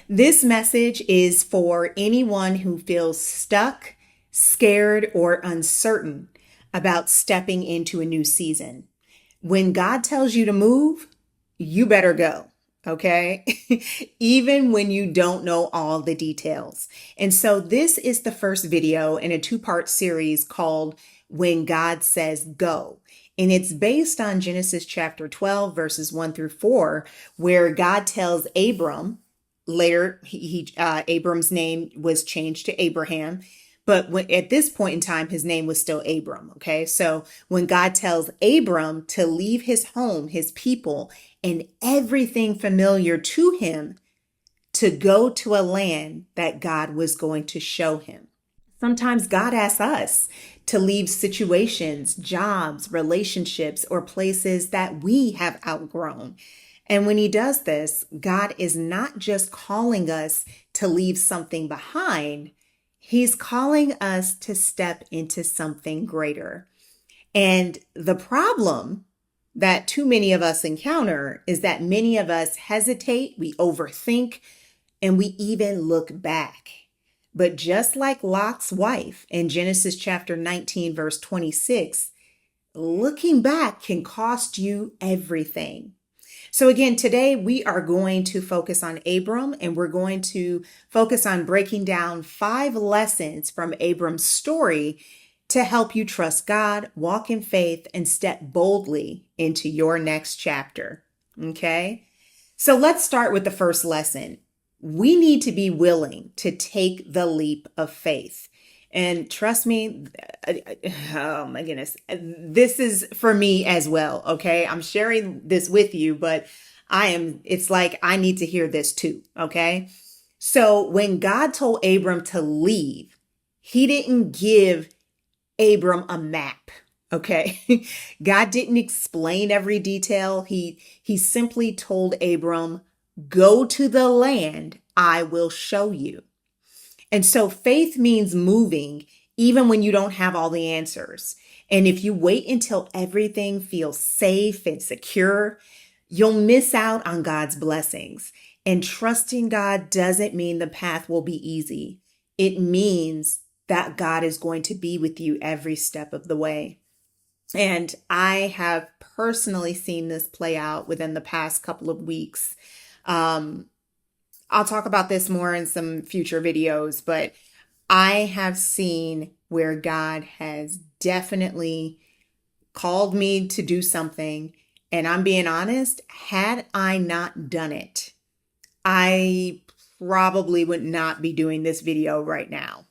This message is for anyone who feels stuck, scared, or uncertain about stepping into a new season. When God tells you to move, you better go. Okay. Even when you don't know all the details. And so this is the first video in a two-part series called When God Says Go. And it's based on Genesis chapter 12, verses 1 through 4, where God tells Abram, later Abram's name was changed to Abraham. But at this point in time, his name was still Abram. Okay. So when God tells Abram to leave his home, his people, and everything familiar to him to go to a land that God was going to show him. Sometimes God asks us to leave situations, jobs, relationships, or places that we have outgrown. And when he does this, God is not just calling us to leave something behind. He's calling us to step into something greater. And the problem that too many of us encounter is that many of us hesitate, we overthink, and we even look back. But just like Lot's wife in Genesis chapter 19, verse 26, looking back can cost you everything. So again, today we are going to focus on Abram, and we're going to focus on breaking down 5 lessons from Abram's story to help you trust God, walk in faith, and step boldly into your next chapter. Okay? So let's start with the first lesson. We need to be willing to take the leap of faith. And trust me, oh my goodness, this is for me as well. Okay. I'm sharing this with you, but it's like I need to hear this too. Okay. So when God told Abram to leave, he didn't give Abram a map. Okay. God didn't explain every detail. He simply told Abram, go to the land I will show you. And so faith means moving even when you don't have all the answers. And if you wait until everything feels safe and secure, you'll miss out on God's blessings. And trusting God doesn't mean the path will be easy. It means that God is going to be with you every step of the way. And I have personally seen this play out within the past couple of weeks. I'll talk about this more in some future videos, but I have seen where God has definitely called me to do something. And I'm being honest, had I not done it, I probably would not be doing this video right now.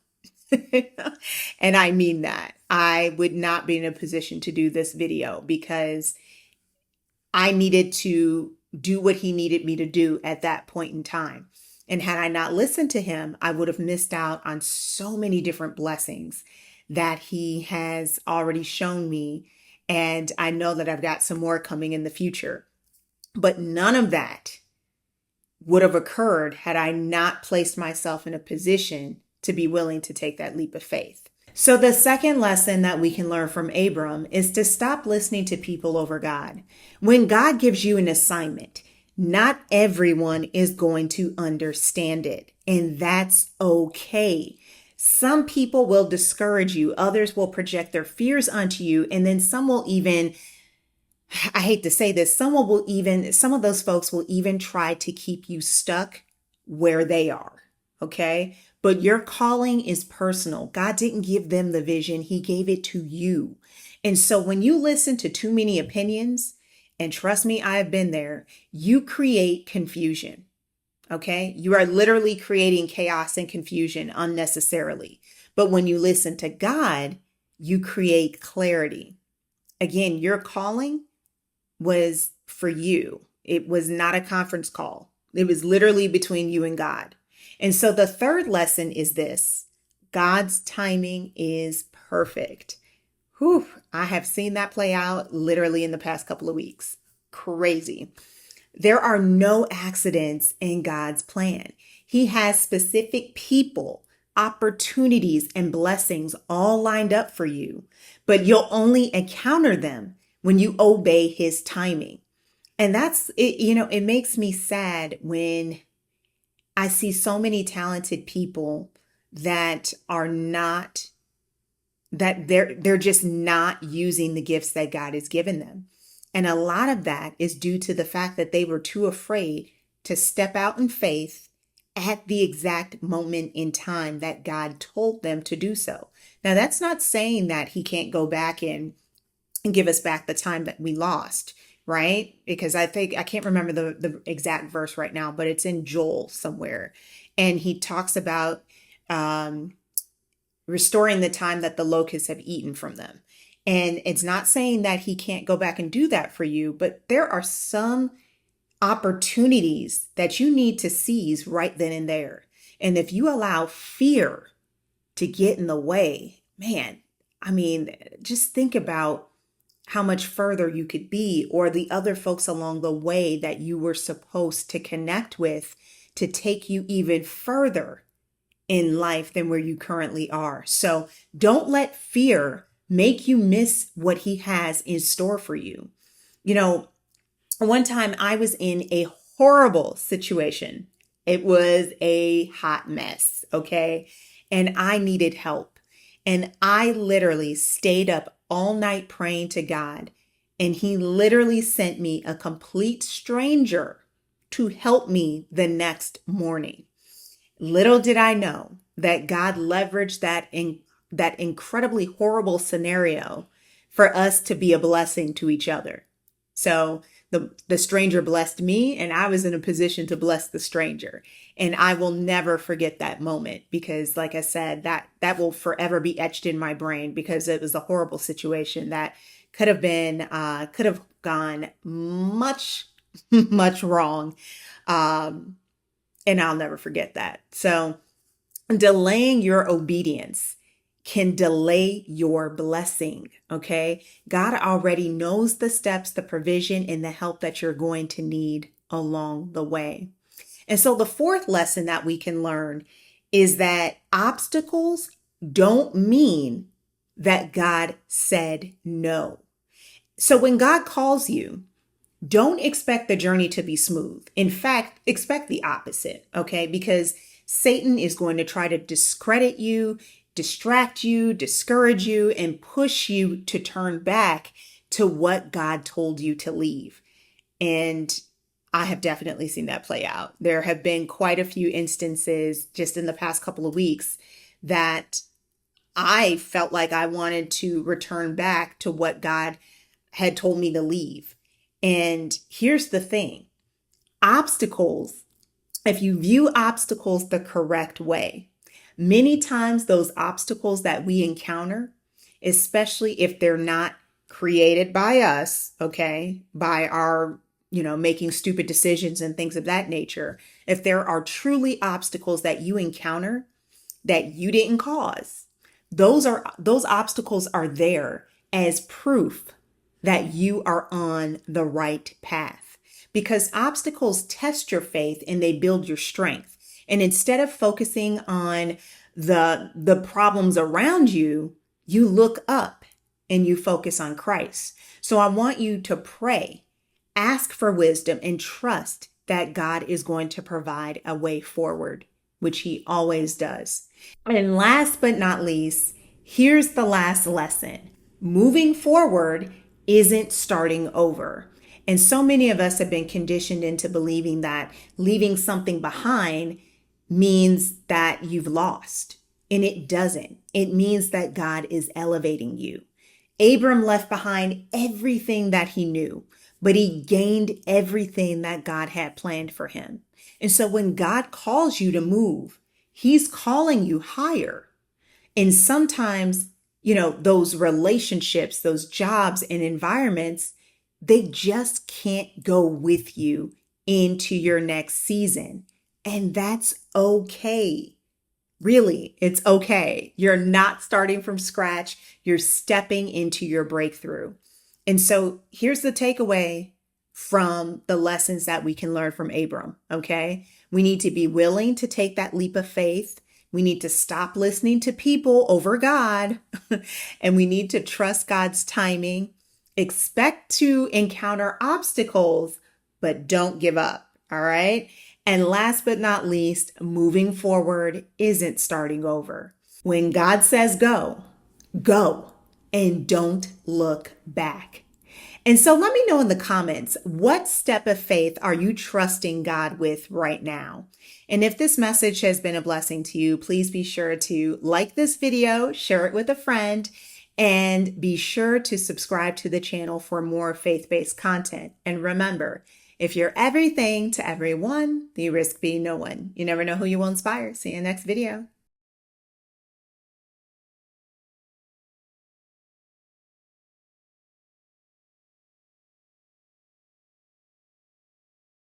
And I mean that. I would not be in a position to do this video because I needed to do what he needed me to do at that point in time. And had I not listened to him, I would have missed out on so many different blessings that he has already shown me. And I know that I've got some more coming in the future. But none of that would have occurred had I not placed myself in a position to be willing to take that leap of faith. So the second lesson that we can learn from Abram is to stop listening to people over God. When God gives you an assignment, not everyone is going to understand it, and that's okay. Some people will discourage you. Others will project their fears onto you. And then some will even, I hate to say this, some of those folks will even try to keep you stuck where they are. Okay. But your calling is personal. God didn't give them the vision. He gave it to you. And so when you listen to too many opinions, and trust me, I have been there, you create confusion. Okay. You are literally creating chaos and confusion unnecessarily. But when you listen to God, you create clarity. Again, your calling was for you. It was not a conference call. It was literally between you and God. And so the third lesson is this: God's timing is perfect. Whew, I have seen that play out literally in the past couple of weeks. Crazy. There are no accidents in God's plan. He has specific people, opportunities, and blessings all lined up for you, but you'll only encounter them when you obey his timing. And that's it. You know, it makes me sad when I see so many talented people that are not, that they're just not using the gifts that God has given them. And a lot of that is due to the fact that they were too afraid to step out in faith at the exact moment in time that God told them to do so. Now, that's not saying that he can't go back and give us back the time that we lost, right? Because I can't remember the exact verse right now, but it's in Joel somewhere. And he talks about restoring the time that the locusts have eaten from them. And it's not saying that he can't go back and do that for you, but there are some opportunities that you need to seize right then and there. And if you allow fear to get in the way, man, I mean, just think about how much further you could be, or the other folks along the way that you were supposed to connect with to take you even further in life than where you currently are. So don't let fear make you miss what he has in store for you. You know, one time I was in a horrible situation. It was a hot mess, okay? And I needed help. And I literally stayed up all night praying to God. And he literally sent me a complete stranger to help me the next morning. Little did I know that God leveraged that incredibly horrible scenario for us to be a blessing to each other. So the stranger blessed me, and I was in a position to bless the stranger. And I will never forget that moment, because like I said, that will forever be etched in my brain, because it was a horrible situation that could have gone much, much wrong. And I'll never forget that. So delaying your obedience can delay your blessing, okay? God already knows the steps, the provision, and the help that you're going to need along the way. And so the fourth lesson that we can learn is that obstacles don't mean that God said no. So when God calls you, don't expect the journey to be smooth. In fact, expect the opposite, okay? Because Satan is going to try to discredit you, distract you, discourage you, and push you to turn back to what God told you to leave. And I have definitely seen that play out. There have been quite a few instances just in the past couple of weeks that I felt like I wanted to return back to what God had told me to leave. And here's the thing. Obstacles, if you view obstacles the correct way, many times those obstacles that we encounter, especially if they're not created by us, okay, by our, making stupid decisions and things of that nature, if there are truly obstacles that you encounter that you didn't cause, those obstacles are there as proof that you are on the right path, because obstacles test your faith and they build your strength. And instead of focusing on the problems around you, you look up and you focus on Christ. So I want you to pray, ask for wisdom, and trust that God is going to provide a way forward, which he always does. And last but not least, here's the last lesson. Moving forward isn't starting over. And so many of us have been conditioned into believing that leaving something behind means that you've lost. And it doesn't. It means that God is elevating you. Abram left behind everything that he knew, but he gained everything that God had planned for him. And so when God calls you to move, he's calling you higher. And sometimes, those relationships, those jobs and environments, they just can't go with you into your next season. And that's okay. Really, it's okay. You're not starting from scratch. You're stepping into your breakthrough. And so here's the takeaway from the lessons that we can learn from Abram, okay? We need to be willing to take that leap of faith. We need to stop listening to people over God, and we need to trust God's timing. Expect to encounter obstacles, but don't give up, all right? And last but not least, moving forward isn't starting over. When God says go, go and don't look back. And so let me know in the comments, what step of faith are you trusting God with right now? And if this message has been a blessing to you, please be sure to like this video, share it with a friend, and be sure to subscribe to the channel for more faith-based content. And remember, if you're everything to everyone, you risk being no one. You never know who you will inspire. See you in the next video.